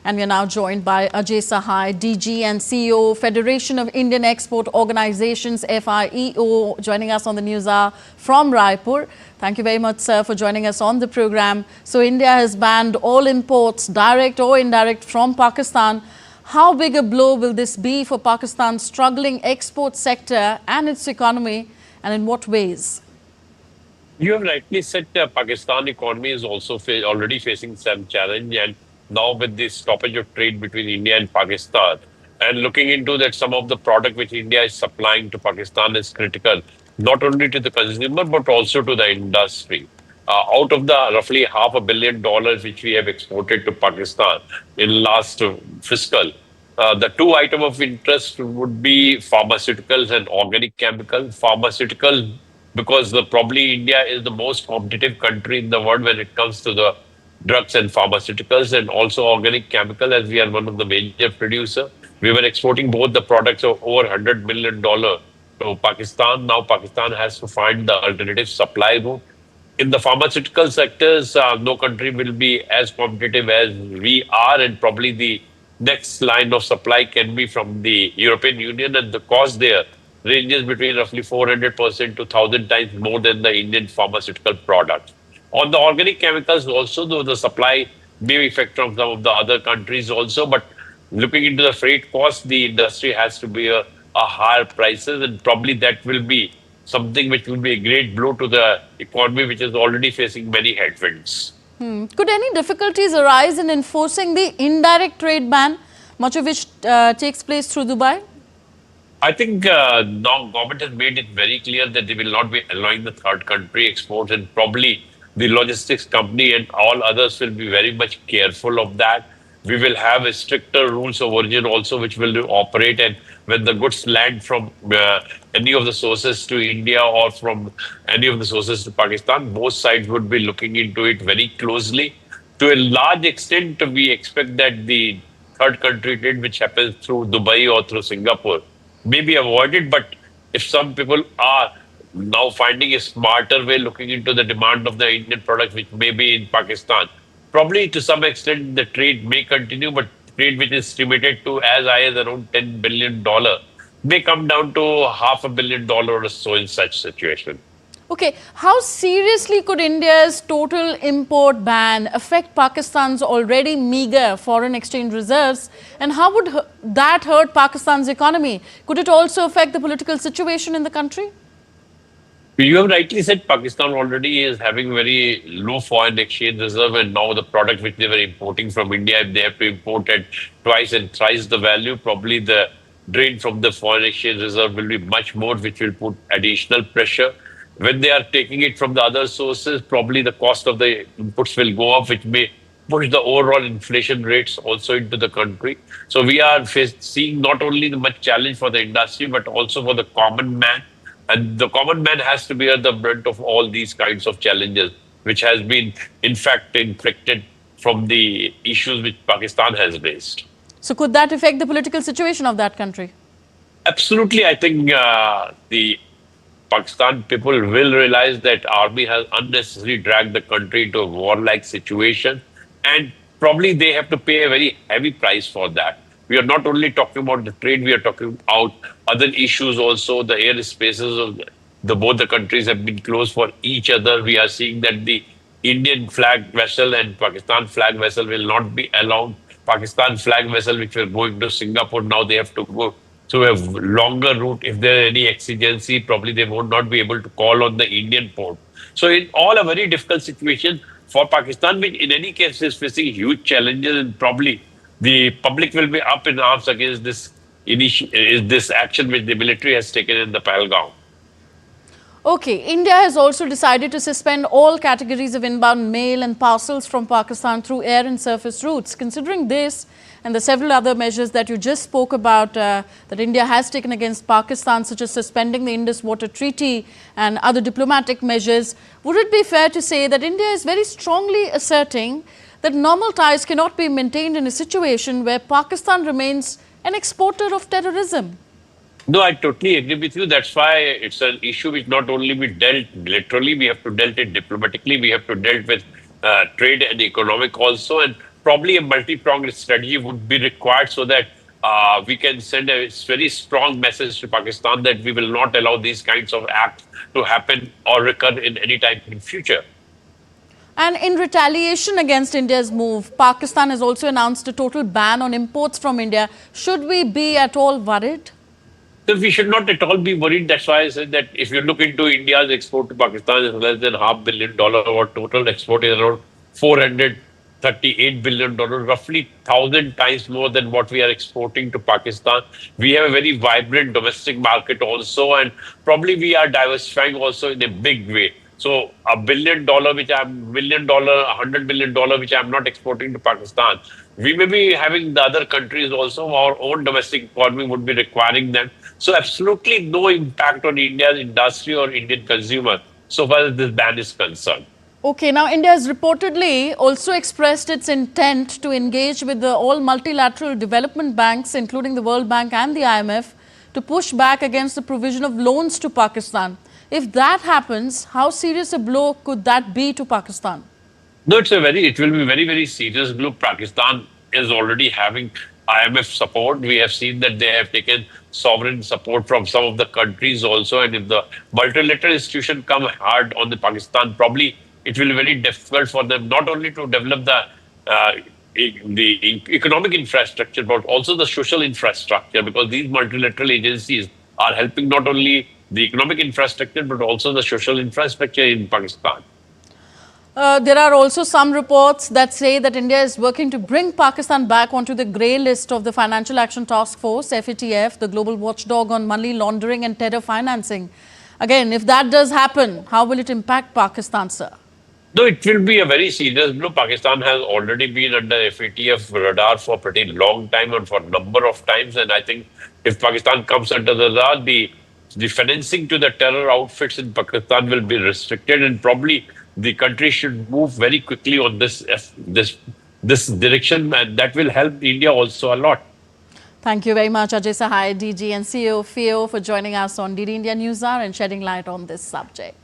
And we are now joined by Ajay Sahai, DG and CEO, Federation of Indian Export Organizations, FIEO, joining us on the News Hour from Raipur. Thank you very much, sir, for joining us on the program. So India has banned all imports, direct or indirect, from Pakistan. How big a blow will this be for Pakistan's struggling export sector and its economy, and in what ways? You have rightly said Pakistan economy is also already facing some challenge, and now with this stoppage of trade between India and Pakistan, and looking into that, some of the product which India is supplying to Pakistan is critical, not only to the consumer but also to the industry. Out of the roughly $500 million which we have exported to Pakistan in last fiscal, the two items of interest would be pharmaceuticals and organic chemical. Pharmaceutical, because probably India is the most competitive country in the world when it comes to the drugs and pharmaceuticals, and also organic chemical, as we are one of the major producer. We were exporting both the products of over $100 million to Pakistan. Now Pakistan has to find the alternative supply route. In the pharmaceutical sectors, no country will be as competitive as we are, and probably the next line of supply can be from the European Union, and the cost there ranges between roughly 400% to 1,000 times more than the Indian pharmaceutical product. On the organic chemicals also, though the supply may affect from some of the other countries also, but looking into the freight cost, the industry has to be a higher prices, and probably that will be something which will be a great blow to the economy, which is already facing many headwinds. Could any difficulties arise in enforcing the indirect trade ban, much of which takes place through Dubai? I think now government has made it very clear that they will not be allowing the third country exports, and probably the logistics company and all others will be very much careful of that. We will have a stricter rules of origin also, which will operate, and when the goods land from any of the sources to India or from any of the sources to Pakistan, both sides would be looking into it very closely. To a large extent, we expect that the third country trade, which happens through Dubai or through Singapore, may be avoided. But if some people are now finding a smarter way, looking into the demand of the Indian products, which may be in Pakistan, probably to some extent the trade may continue, but trade which is estimated to as high as around $10 billion may come down to $500 million or so in such situation. Okay, how seriously could India's total import ban affect Pakistan's already meager foreign exchange reserves, and how would that hurt Pakistan's economy? Could it also affect the political situation in the country? You have rightly said Pakistan already is having very low foreign exchange reserve, and now the product which they were importing from India, if they have to import at twice and thrice the value, probably the drain from the foreign exchange reserve will be much more, which will put additional pressure. When they are taking it from the other sources, probably the cost of the inputs will go up, which may push the overall inflation rates also into the country. So we are seeing not only the much challenge for the industry, but also for the common man. And the common man has to bear the brunt of all these kinds of challenges, which has been, in fact, inflicted from the issues which Pakistan has raised. So could that affect the political situation of that country? Absolutely. I think the Pakistan people will realize that army has unnecessarily dragged the country into a warlike situation, and probably they have to pay a very heavy price for that. We are not only talking about the trade, we are talking about other issues also. The air spaces of both the countries have been closed for each other. We are seeing that the Indian flag vessel and Pakistan flag vessel will not be allowed. Pakistan flag vessel, which were going to Singapore, now they have to go through a longer route. If there is any exigency, probably they would not be able to call on the Indian port. So in all a very difficult situation for Pakistan, which in any case is facing huge challenges, and probably the public will be up in arms against this action which the military has taken in the Pahalgam. Okay, India has also decided to suspend all categories of inbound mail and parcels from Pakistan through air and surface routes. Considering this and the several other measures that you just spoke about that India has taken against Pakistan, such as suspending the Indus Water Treaty and other diplomatic measures, would it be fair to say that India is very strongly asserting that normal ties cannot be maintained in a situation where Pakistan remains an exporter of terrorism? No, I totally agree with you. That's why it's an issue which not only we dealt militarily, we have to dealt it diplomatically, we have to dealt with trade and economic also. And probably a multi-pronged strategy would be required so that we can send a very strong message to Pakistan that we will not allow these kinds of acts to happen or recur in any time in future. And in retaliation against India's move, Pakistan has also announced a total ban on imports from India. Should we be at all worried? So we should not at all be worried. That's why I said that if you look into India's export to Pakistan is less than $500 million. Our total export is around $438 billion, roughly 1,000 times more than what we are exporting to Pakistan. We have a very vibrant domestic market also, and probably we are diversifying also in a big way. So $1 billion, $100 million, which I'm not exporting to Pakistan, we may be having the other countries also. Our own domestic economy would be requiring them. So absolutely no impact on India's industry or Indian consumer so far as this ban is concerned. Okay, now India has reportedly also expressed its intent to engage with all multilateral development banks, including the World Bank and the IMF, to push back against the provision of loans to Pakistan. If that happens, how serious a blow could that be to Pakistan? No, it will be very, very serious blow. Pakistan is already having IMF support. We have seen that they have taken sovereign support from some of the countries also. And if the multilateral institution come hard on the Pakistan, probably it will be very difficult for them not only to develop the economic infrastructure, but also the social infrastructure, because these multilateral agencies are helping not only the economic infrastructure, but also the social infrastructure in Pakistan. There are also some reports that say that India is working to bring Pakistan back onto the grey list of the Financial Action Task Force, FATF, the global watchdog on money laundering and terror financing. Again, if that does happen, how will it impact Pakistan, sir? No, it will be a very serious blow. Pakistan has already been under FATF radar for a pretty long time and for a number of times. And I think if Pakistan comes under the radar, the financing to the terror outfits in Pakistan will be restricted, and probably the country should move very quickly on this direction, and that will help India also a lot. Thank you very much, Ajay Sahai, DG and CEO of FAO, for joining us on DD India News Hour and shedding light on this subject.